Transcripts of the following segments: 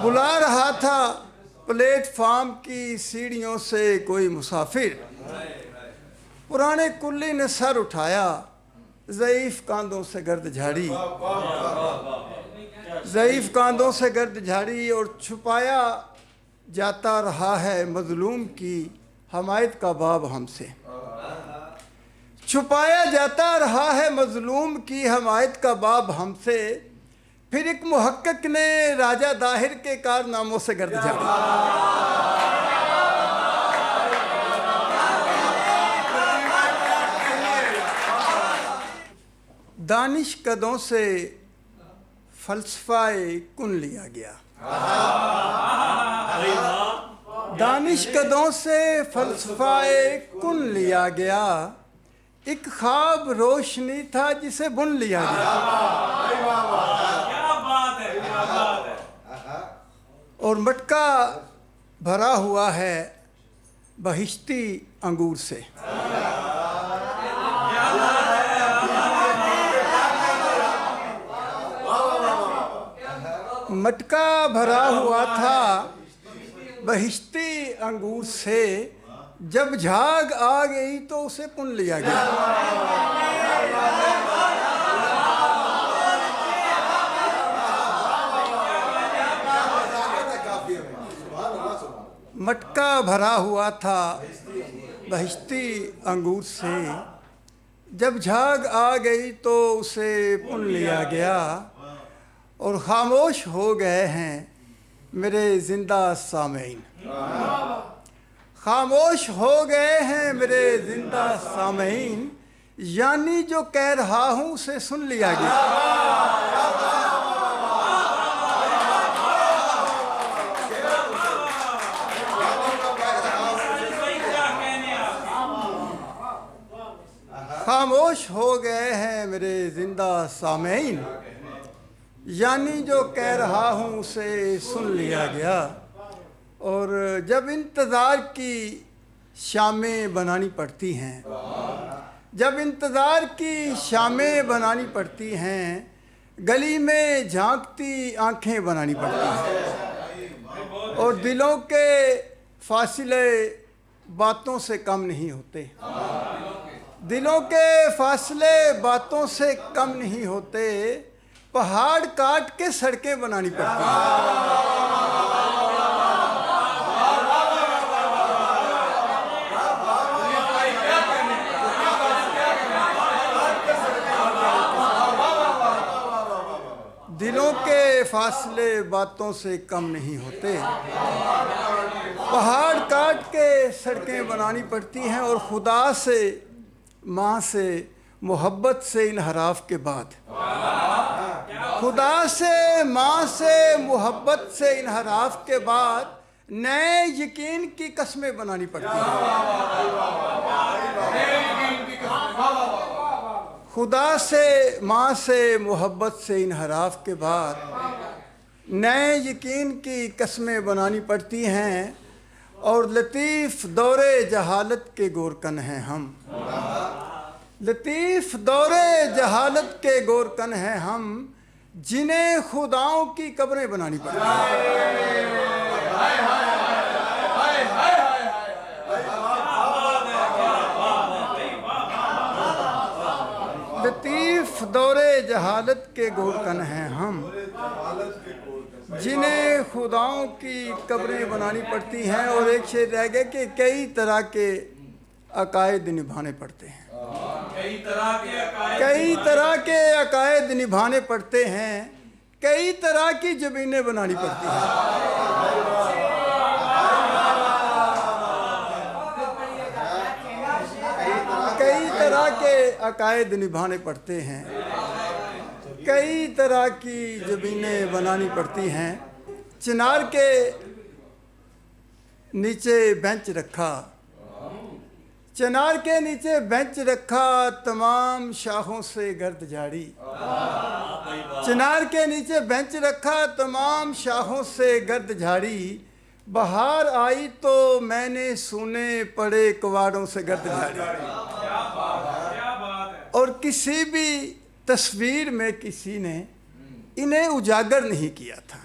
बुला रहा था प्लेटफार्म की सीढ़ियों से कोई मुसाफिर। पुराने कुल्ली ने सर उठाया, ज़ईफ़ कांधों से गर्द झाड़ी, ज़ईफ़ कांधों से गर्द झाड़ी। और छुपाया जाता रहा है मज़लूम की हमायत का बाब हमसे, छुपाया जाता रहा है मज़लूम की हमायत का बाब हमसे। फिर एक मुहक्किक ने राजा दाहिर के कारनामों से गर्द झाड़ी। दानिश कदों से फ़लसफ़ाए कुन लिया गया, दानिश कदों से फ़लसफ़ाए कुन लिया गया। एक ख्वाब रोशनी था जिसे बुन लिया गया। और मटका भरा हुआ है बहिश्ती अंगूर से। मटका भरा हुआ था बहिश्ती अंगूर से, जब झाग आ गई तो उसे पुन लिया गया। मटका भरा हुआ था बहिश्ती अंगूर से, जब झाग आ गई तो उसे पुन लिया गया। और खामोश हो गए हैं मेरे जिंदा सामीन, खामोश हो गए हैं मेरे जिंदा सामीन, यानी जो कह रहा हूँ उसे सुन लिया गया। खामोश हो गए हैं मेरे जिंदा सामीन, यानी जो कह रहा हूँ उसे सुन लिया गया। और जब इंतज़ार की शामें बनानी पड़ती हैं, जब इंतज़ार की शामें बनानी पड़ती हैं, गली में झांकती आंखें बनानी पड़ती हैं। और दिलों के फासले बातों से कम नहीं होते, दिलों के फासले बातों से कम नहीं होते। पहाड़ काट के सड़कें बनानी पड़ती हैं। दिलों के फासले बातों से कम नहीं होते, पहाड़ काट के सड़कें बनानी पड़ती हैं। और खुदा से, माँ से, मोहब्बत से इनहराफ के बाद, खुदा से, माँ से, मोहब्बत से इनहराफ के बाद नए यकीन की कस्में बनानी पड़ती हैं। खुदा से, माँ से, मोहब्बत से इनहराफ के बाद नए यकीन की कस्में बनानी पड़ती हैं। और लतीफ़ दौरे जहालत के गोरकन हैं हम, लतीफ़ दौरे जहालत के गोरकन हैं हम, जिन्हें खुदाओं की कब्रें बनानी पड़ती हैं। लतीफ़ दौरे जहालत के गोरकन हैं हम, जिन्हें खुदाओं की कब्रें बनानी पड़ती हैं। और एक शेर रह गया कि कई तरह के अकायद निभाने पड़ते हैं, कई तरह के अकायद निभाने पड़ते हैं, कई तरह की ज़मीनें बनानी पड़ती हैं। कई तरह के अकायद निभाने पड़ते हैं, कई तरह की ज़मीनें बनानी पड़ती हैं। चिनार के नीचे बेंच रखा, चिनार के नीचे बेंच रखा, तमाम शाखों से गर्द झाड़ी। चिनार के नीचे बेंच रखा, तमाम शाखों से गर्द झाड़ी। बहार आई तो मैंने सुने पड़े कवाड़ों से गर्द झाड़ी। और किसी भी तस्वीर में किसी ने इन्हें उजागर नहीं किया था।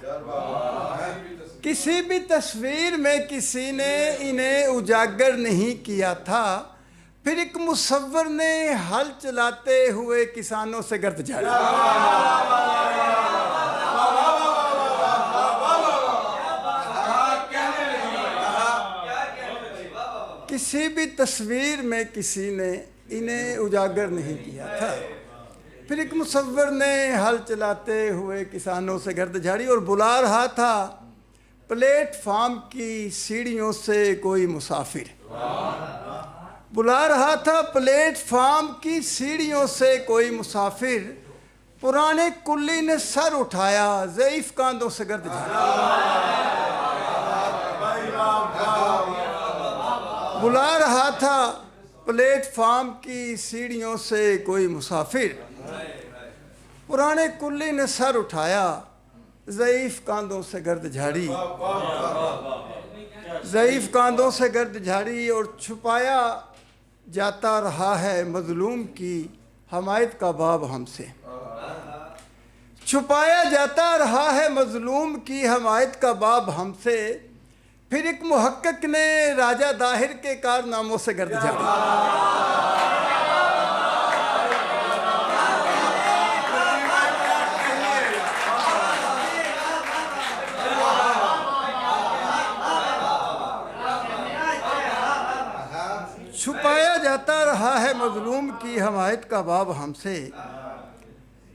किसी भी तस्वीर में किसी ने इन्हें उजागर नहीं किया था। फिर एक मुसव्वर ने हल चलाते हुए किसानों से गर्द झाड़ी। किसी भी तस्वीर में किसी ने इन्हें उजागर नहीं किया था। फिर एक मुसव्वर ने हल चलाते हुए किसानों से गर्द झाड़ी और बुला रहा था प्लेटफार्म की सीढ़ियों से कोई मुसाफिर। बुला रहा था प्लेटफार्म की सीढ़ियों से कोई मुसाफिर। पुराने कुल्ली ने सर उठाया, ज़ईफ़ कांधों से गर्द झाड़ी। बुला रहा था प्लेटफार्म की सीढ़ियों से कोई मुसाफिर। पुराने कुल्ली ने सर उठाया, ज़ईफ़ कांधों से गर्द झाड़ी। ज़ईफ़ कांधों से गर्द झाड़ी और छुपाया जाता रहा है मज़लूम की हमायत का बाब हमसे। छुपाया जाता रहा है मज़लूम की हमायत का बाब हमसे। फिर एक मुहक्किक ने राजा दाहिर के कारनामों से गर्द झाड़ी। छुपाया जाता रहा है मज़लूम की हमायत का बाब हमसे।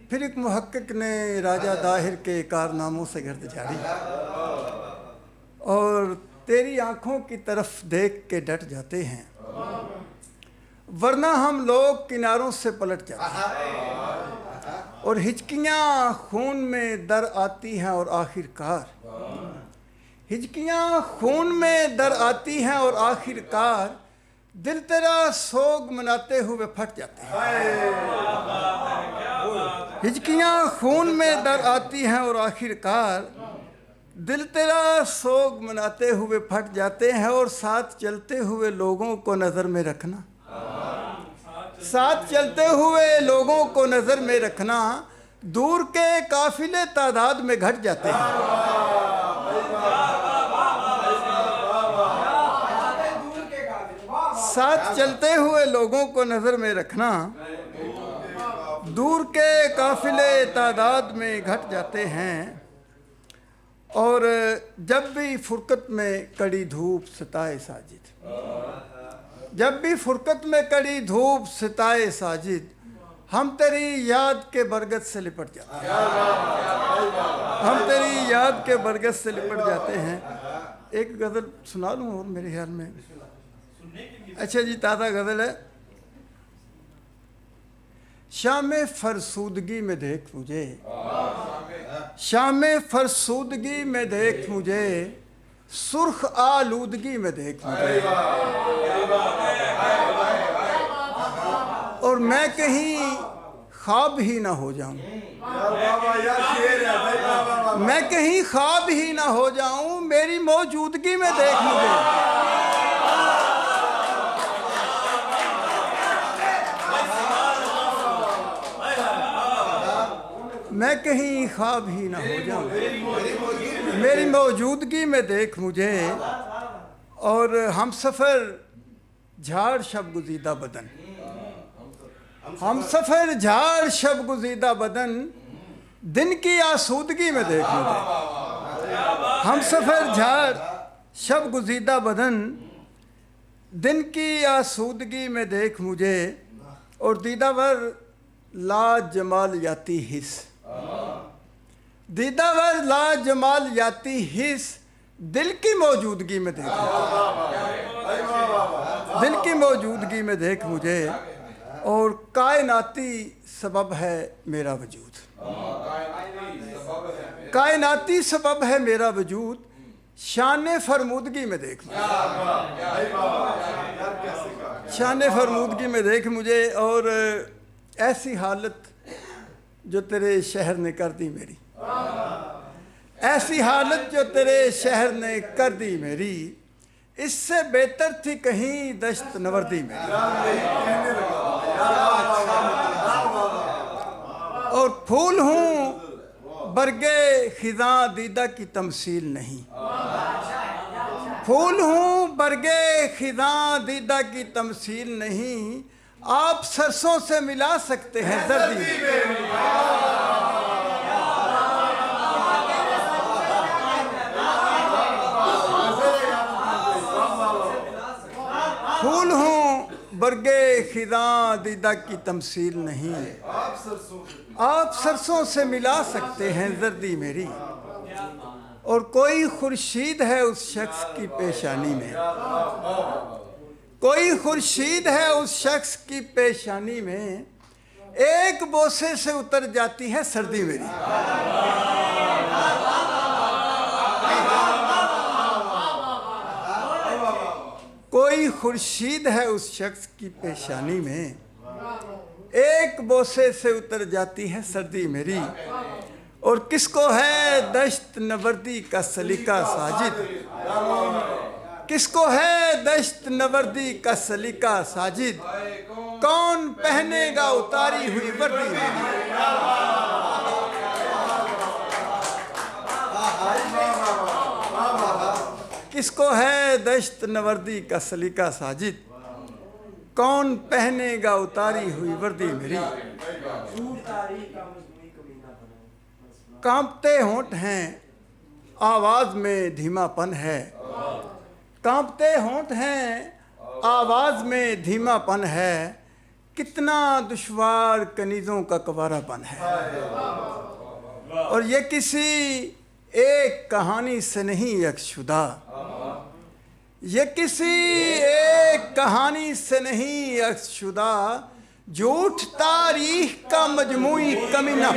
फिर एक मुहक्किक ने राजा दाहिर के कारनामों से गर्द झाड़ी और तेरी आँखों की तरफ देख के डट जाते हैं, वरना हम लोग किनारों से पलट जाते हैं। और हिचकियाँ खून में दर आती हैं और आखिरकार, हिचकियाँ खून में दर आती हैं और आखिरकार दिल तेरा सोग मनाते हुए फट जाते हैं। हिचकियाँ खून में दर आती हैं और आखिरकार दिल तेरा सोग मनाते हुए फट जाते हैं। और साथ चलते हुए लोगों को नज़र में रखना, साथ चलते हुए लोगों को नज़र में रखना, दूर के काफिले तादाद में घट जाते हैं। साथ चलते हुए लोगों को नज़र में रखना, दूर के काफिले तादाद में घट जाते हैं। और जब भी फुरकत में कड़ी धूप सताए साजिद, जब भी फुरकत में कड़ी धूप सताए साजिद, हम तेरी याद के बरगद से लिपट जाते हैं। हम तेरी याद के बरगद से लिपट जाते हैं। एक गज़ल सुना लूँ और मेरे ख्याल में, अच्छा जी, ताज़ा गज़ल है। शाम फरसूदगी में देख मुझे, शाम फरसूदगी में देख मुझे, सुर्ख आलूदगी में देख मुझे। और मैं कहीं ख्वाब ही ना हो जाऊं, मैं कहीं ख्वाब ही ना हो जाऊं, मेरी मौजूदगी में देख मुझे। मैं कहीं ख्वाब ही ना हो जाऊं, मेरी मौजूदगी में देख मुझे। और हम सफ़र झाड़ शब गुज़ीदा बदन, हम सफ़र झाड़ शब गुज़ीदा बदन, दिन की आसूदगी में देख मुझे। हम सफ़र झाड़ शब गुज़ीदा बदन, दिन की आसूदगी में देख मुझे। और दीदावर ला जमाल याती हिस, दीदावर ला जमाल याती हिस, दिल की मौजूदगी में देख मुझे, दिल की मौजूदगी में देख मुझे। और कायनाती सबब है मेरा वजूद, कायनाती सबब है मेरा वजूद, शान फरमूदगी में देख मुझे, शान फरमूदगी में देख मुझे। और ऐसी हालत जो तेरे शहर ने कर दी मेरी, ऐसी हालत जो तेरे शहर ने कर दी मेरी, इससे बेहतर थी कहीं दश्त नवर्दी मेरी। और फूल हूँ बरगे खिज़ां दीदा की तमसील नहीं। फूल हूँ बरगे खिज़ां दीदा की तमसील नहीं, आप सरसों से मिला सकते हैं जर्दी। फूल हूँ बरगे खिज़ां दीदा की तमसील नहीं, आप सरसों से मिला सकते हैं जर्दी मेरी। और कोई खुर्शीद है उस शख्स की पेशानी में, कोई खुर्शीद है उस शख्स की पेशानी में, एक बोसे से उतर जाती है सर्दी मेरी। कोई खुर्शीद है उस शख्स की पेशानी में, एक बोसे से उतर जाती है सर्दी मेरी। और किसको है दश्त नवर्दी का सलीका साजिद, किसको है दश्त नवर्दी का सलीका साजिद, कौन पहनेगा उतारी हुई वर्दी मेरी। किसको है दश्त नवर्दी का सलीका साजिद, कौन पहनेगा उतारी हुई वर्दी मेरी। कांपते होंठ हैं आवाज़ में धीमापन है, कांपते होंठ हैं आवाज़ में धीमापन है, कितना दुश्वार कनीज़ों का कवारापन है। और ये किसी एक कहानी से नहीं यकशुदा, ये किसी एक कहानी से नहीं यकशुदा, झूठ तारीख का मजमूई कमीना।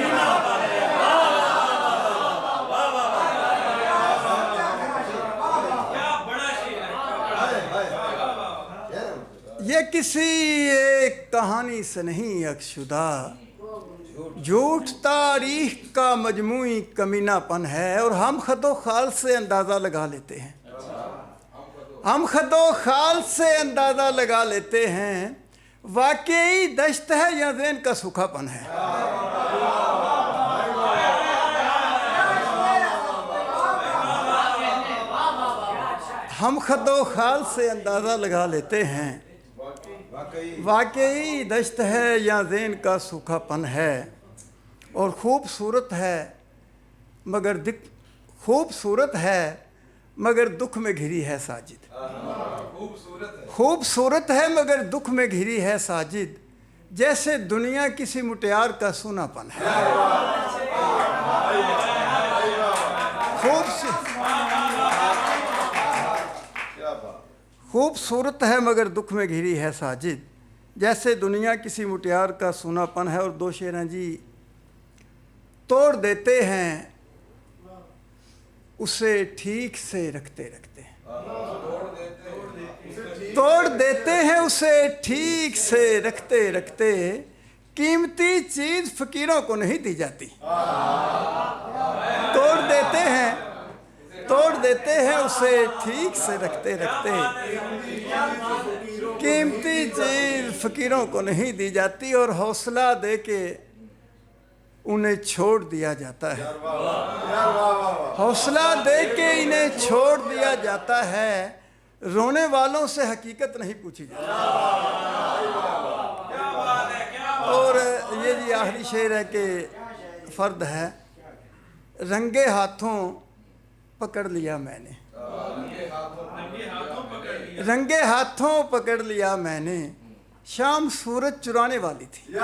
ये किसी एक कहानी से नहीं यकशुदा, झूठ तारीख का मजमूई कमीनापन है। और हम खदो खाल से अंदाज़ा लगा लेते हैं, हम खदो खाल से अंदाज़ा लगा लेते हैं, वाकई दश्त है या ज़हन का सूखापन है। हम खदो खाल से अंदाज़ा लगा लेते हैं, वाकई दश्त है या ज़हन का सूखापन है। और खूबसूरत है मगर खूबसूरत है मगर दुख में घिरी है साजिद, खूबसूरत है मगर दुख में घिरी है साजिद, जैसे दुनिया किसी मुटियार का सूनापन है। खूबसूरत है मगर दुख में घिरी है साजिद, जैसे दुनिया किसी मुटियार का सूनापन है। और दो शेर हैं जी, तोड़ देते हैं उसे ठीक से रखते रखते, तोड़ देते हैं उसे ठीक से रखते रखते, कीमती चीज फकीरों को नहीं दी जाती। तोड़ देते हैं उसे ठीक से रखते रखते, कीमती चीज फकीरों को नहीं दी जाती। और हौसला दे के उन्हें छोड़ दिया जाता है, हौसला दे के इन्हें छोड़ दिया जाता है, रोने वालों से हकीकत नहीं पूछी जाती। और ये जी आखिरी शेर है कि फ़र्द है, रंगे हाथों पकड़ लिया मैंने, रंगे हाथों पकड़ लिया मैंने, शाम सूरज चुराने वाली थी।